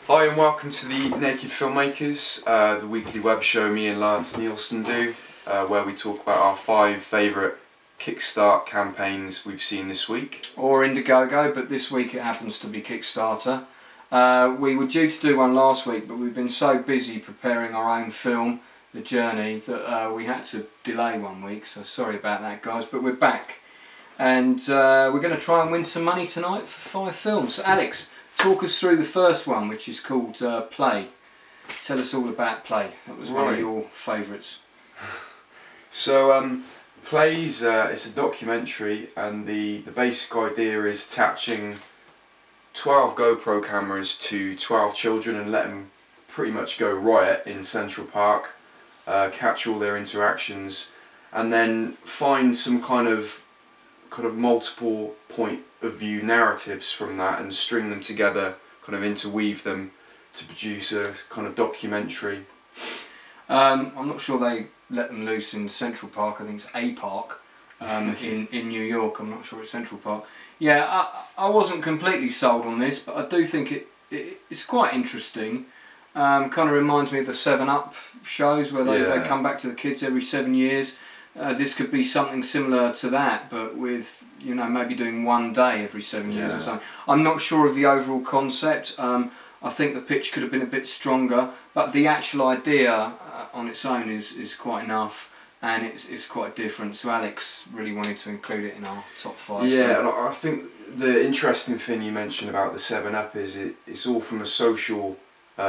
Hi and welcome to the Naked Filmmakers, the weekly web show me and Lance Nielsen do, where we talk about our 5 favourite Kickstart campaigns we've seen this week. Or Indiegogo, but this week it happens to be Kickstarter. We were due to do one last week, but we've been so busy preparing our own film, The Journey, that we had to delay 1 week, so sorry about that guys, but we're back. And we're going to try and win some money tonight for 5 films. So Alex, talk us through the first one, which is called Play. Tell us all about Play. That was one of your favourites. So Play's it's a documentary, and the basic idea is attaching 12 GoPro cameras to 12 children and let them pretty much go riot in Central Park, catch all their interactions, and then find some kind of multiple point of view narratives from that and string them together, kind of interweave them to produce a kind of documentary. I'm not sure they let them loose in Central Park. I think it's a park in New York. I'm not sure it's Central Park. Yeah, I wasn't completely sold on this, but I do think it's quite interesting. Kind of reminds me of the 7-Up shows where they come back to the kids every 7 years. This could be something similar to that, but with, you know, maybe doing 1 day every 7 years or something. I'm not sure of the overall concept. I think the pitch could have been a bit stronger, but the actual idea on its own is quite enough, and it's quite different. So Alex really wanted to include it in our top 5. Yeah, and I think the interesting thing you mentioned about the 7-Up is it's all from a social,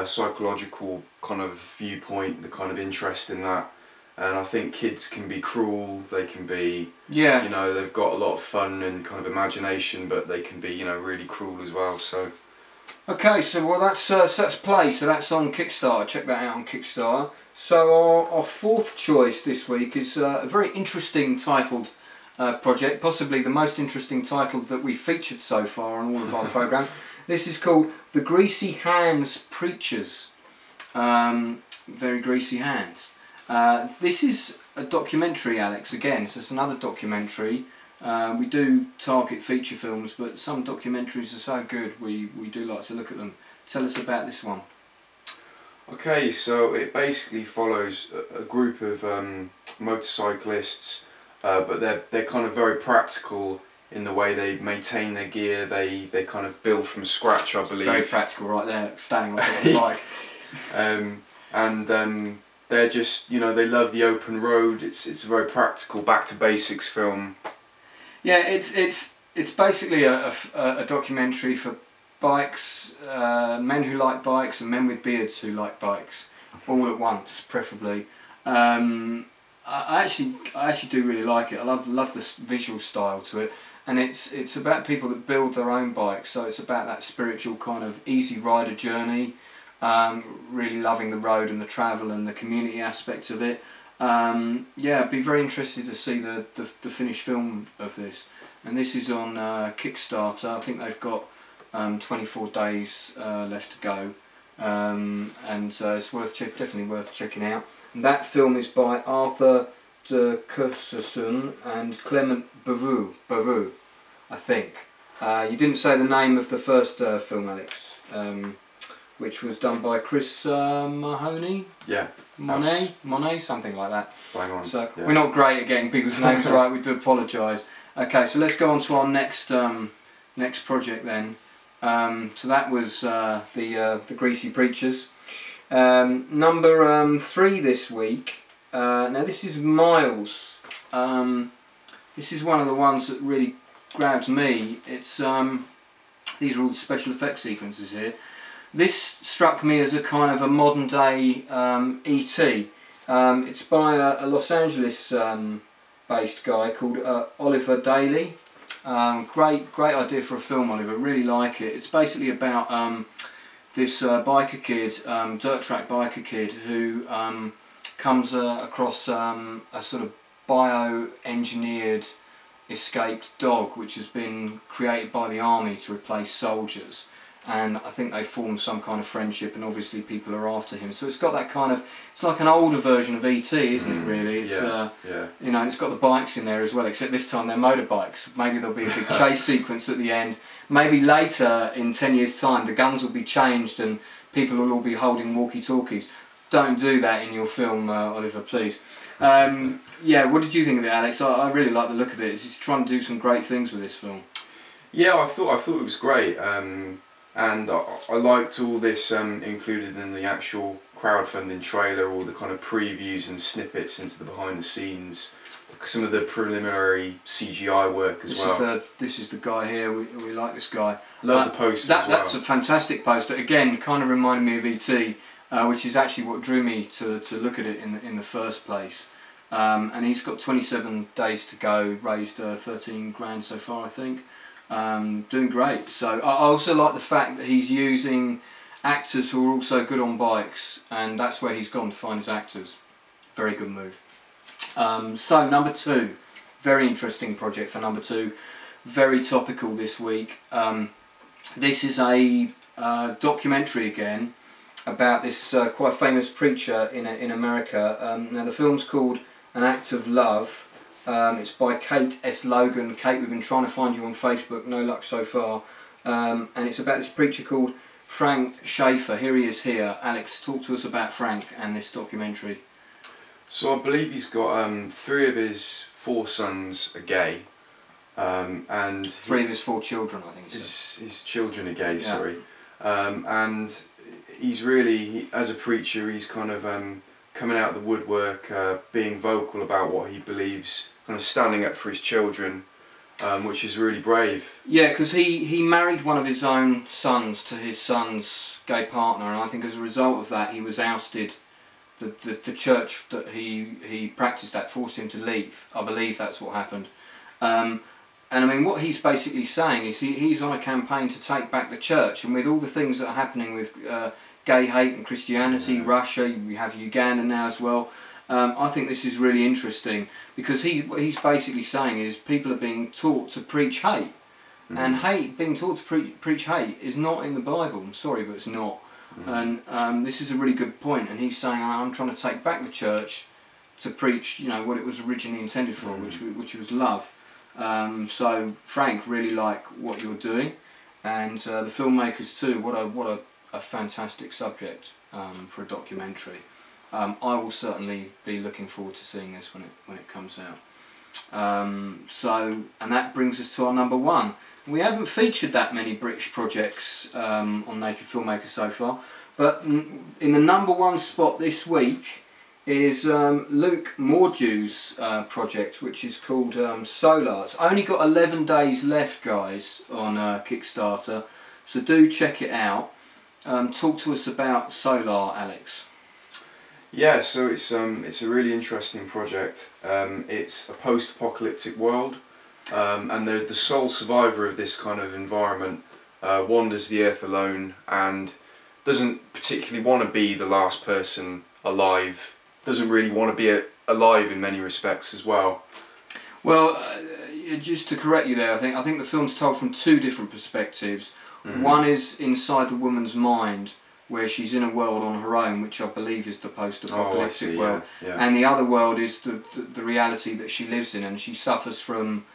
psychological kind of viewpoint, the kind of interest in that. And I think kids can be cruel, they can be, you know, they've got a lot of fun and kind of imagination, but they can be, you know, really cruel as well, so. Okay, so well that's Play, so that's on Kickstarter, check that out on Kickstarter. So our 4th choice this week is a very interesting titled project, possibly the most interesting title that we've featured so far on all of our programmes. This is called The Greasy Hands Preachers. Very greasy hands. This is a documentary, Alex, again, so it's another documentary. We do target feature films, but some documentaries are so good we do like to look at them. Tell us about this one. Okay, so it basically follows a group of motorcyclists, but they're kind of very practical in the way they maintain their gear. They kind of build from scratch, I believe. Very practical right there, standing on the bike. They're just, you know, they love the open road. It's a very practical, back to basics film. Yeah, it's basically a documentary for bikes, men who like bikes and men with beards who like bikes, all at once, preferably. I actually do really like it. I love the visual style to it, and it's about people that build their own bikes. So it's about that spiritual kind of easy rider journey. Really loving the road and the travel and the community aspects of it. Yeah, I'd be very interested to see the finished film of this. And this is on Kickstarter. I think they've got 24 days left to go, and it's definitely worth checking out. And that film is by Arthur de Kerserson and Clement Bavou, I think. You didn't say the name of the first film, Alex. Which was done by Chris Mahoney? Yeah. Monet, something like that. Bang on. So we're not great at getting people's names right, we do apologise. Okay, so let's go on to our next project then. So that was the Greasy Preachers. Number 3 this week. Now this is Miles. This is one of the ones that really grabbed me. It's these are all the special effects sequences here. This struck me as a kind of a modern day E.T. It's by a Los Angeles based guy called Oliver Daly. Great idea for a film, Oliver, really like it. It's basically about this biker kid, dirt track biker kid, who comes across a sort of bio-engineered escaped dog which has been created by the army to replace soldiers. And I think they form some kind of friendship, and obviously people are after him. So it's got that kind of, it's like an older version of E.T., isn't it, really? It's, you know, and it's got the bikes in there as well, except this time they're motorbikes. Maybe there'll be a big chase sequence at the end. Maybe later, in 10 years' time, the guns will be changed and people will all be holding walkie-talkies. Don't do that in your film, Oliver, please. Yeah, what did you think of it, Alex? I really like the look of it. It's trying to do some great things with this film. Yeah, I thought it was great, and I liked all this included in the actual crowdfunding trailer, all the kind of previews and snippets into the behind the scenes, some of the preliminary CGI work as well. This is the guy here. We like this guy. Love the poster as well. That's a fantastic poster. Again, kind of reminded me of E.T., which is actually what drew me to look at it in the first place. And he's got 27 days to go. Raised 13 grand so far, I think. Doing great. So I also like the fact that he's using actors who are also good on bikes, and that's where he's gone to find his actors. Very good move. So number 2, very interesting project for number 2, very topical this week. This is a documentary again about this quite famous preacher in America. Now the film's called An Act of Love. It's by Kate S. Logan. Kate, we've been trying to find you on Facebook, no luck so far. And it's about this preacher called Frank Schaeffer. Here he is here. Alex, talk to us about Frank and this documentary. So I believe he's got 3 of his 4 sons are gay. And 3 of his 4 children, I think. His children are gay, yeah. sorry. And he's really, as a preacher, he's kind of coming out of the woodwork, being vocal about what he believes, kind of standing up for his children, which is really brave. Yeah, because he married one of his own sons to his son's gay partner, and I think as a result of that he was ousted. The church that he practiced at forced him to leave. I believe that's what happened. And I mean, what he's basically saying is he's on a campaign to take back the church, and with all the things that are happening with gay hate and Christianity, Russia, we have Uganda now as well. I think this is really interesting because what he's basically saying is people are being taught to preach hate, and being taught to preach hate is not in the Bible. I'm sorry, but it's not. And this is a really good point, and he's saying I'm trying to take back the church to preach, you know, what it was originally intended for, which was love. So Frank, really like what you're doing, and the filmmakers too. What a fantastic subject for a documentary. I will certainly be looking forward to seeing this when it comes out. And that brings us to our number 1. We haven't featured that many British projects on Naked Filmmaker so far, but in the number 1 spot this week is Luke Mordew's project, which is called Solar. It's only got 11 days left, guys, on Kickstarter, so do check it out. Talk to us about Solar, Alex. Yeah, so it's a really interesting project. It's a post-apocalyptic world. And the sole survivor of this kind of environment wanders the earth alone and doesn't particularly want to be the last person alive, doesn't really want to be alive in many respects as well. Well, just to correct you there, I think the film's told from 2 different perspectives. One is inside the woman's mind, where she's in a world on her own, which I believe is the post-apocalyptic world, yeah. And the other world is the reality that she lives in, and she suffers from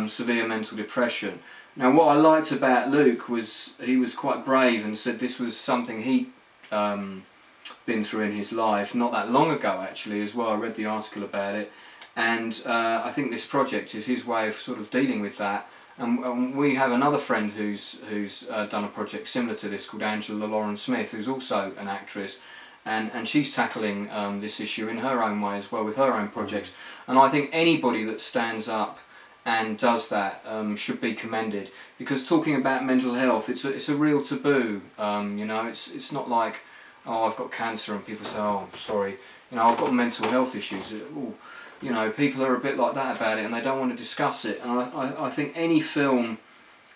severe mental depression. Now, what I liked about Luke was he was quite brave and said this was something he'd been through in his life, not that long ago actually as well. I read the article about it, and I think this project is his way of sort of dealing with that. And we have another friend who's done a project similar to this called Angela Lauren Smith, who's also an actress, and she's tackling this issue in her own way as well with her own projects. And I think anybody that stands up and does that should be commended, because talking about mental health, it's a real taboo. You know, it's not like, oh, I've got cancer and people say, oh, I'm sorry, you know, I've got mental health issues. Ooh. You know, people are a bit like that about it and they don't want to discuss it. And I think any film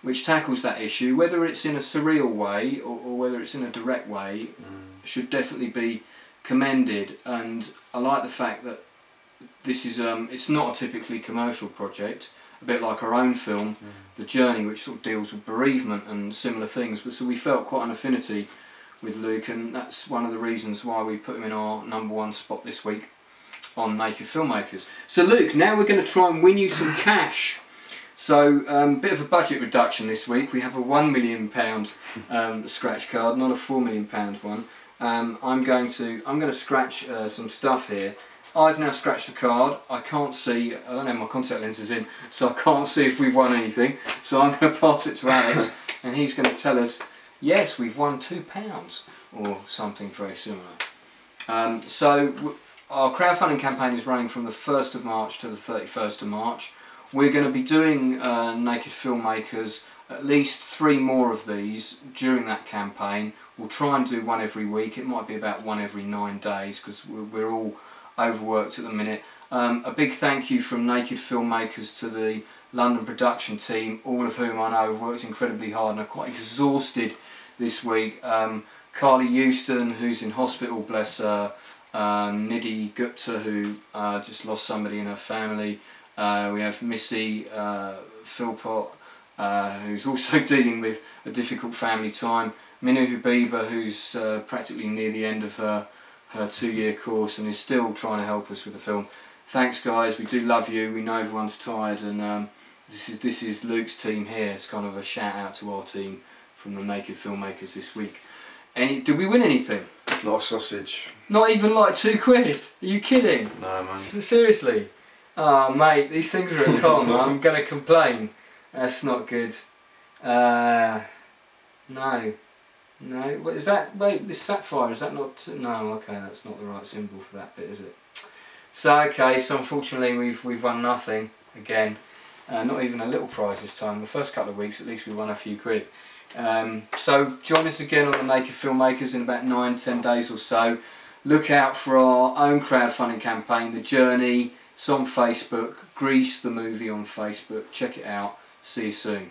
which tackles that issue, whether it's in a surreal way or whether it's in a direct way, should definitely be commended. And I like the fact that this is it's not a typically commercial project, a bit like our own film, The Journey, which sort of deals with bereavement and similar things. But so we felt quite an affinity with Luke, and that's one of the reasons why we put him in our number 1 spot this week on Naked Filmmakers. So Luke, now we're going to try and win you some cash. So, bit of a budget reduction this week. We have a £1 million scratch card, not a £4 million one. I'm going to scratch some stuff here. I've now scratched the card. I can't see, I don't have my contact lenses in, so I can't see if we've won anything. So I'm going to pass it to Alex, and he's going to tell us, yes, we've won £2 or something very similar. So our crowdfunding campaign is running from the 1st of March to the 31st of March. We're going to be doing Naked Filmmakers, at least 3 more of these during that campaign. We'll try and do one every week. It might be about one every 9 days because we're all overworked at the minute. A big thank you from Naked Filmmakers to the London production team, all of whom I know have worked incredibly hard and are quite exhausted this week. Carly Euston, who's in hospital, bless her. Nidhi Gupta, who just lost somebody in her family. We have Missy Philpott, who's also dealing with a difficult family time. Minu Habiba, who's practically near the end of her 2-year course and is still trying to help us with the film. Thanks guys, we do love you. We know everyone's tired, and this is Luke's team here. It's kind of a shout out to our team from the Naked Filmmakers this week. Did we win anything? Not a sausage. Not even like £2? Are you kidding? No, man. Seriously? Oh mate, these things are a con. I'm going to complain. That's not good. No. No, what is that? Wait, this sapphire, is that not? No, okay, that's not the right symbol for that bit, is it? So okay, so unfortunately we've won nothing again. Not even a little prize this time. The first couple of weeks at least we won a few quid. So join us again on the Naked Filmmakers in about 9-10 days or so. Look out for our own crowdfunding campaign, The Journey. It's on Facebook. Grease the movie on Facebook. Check it out. See you soon.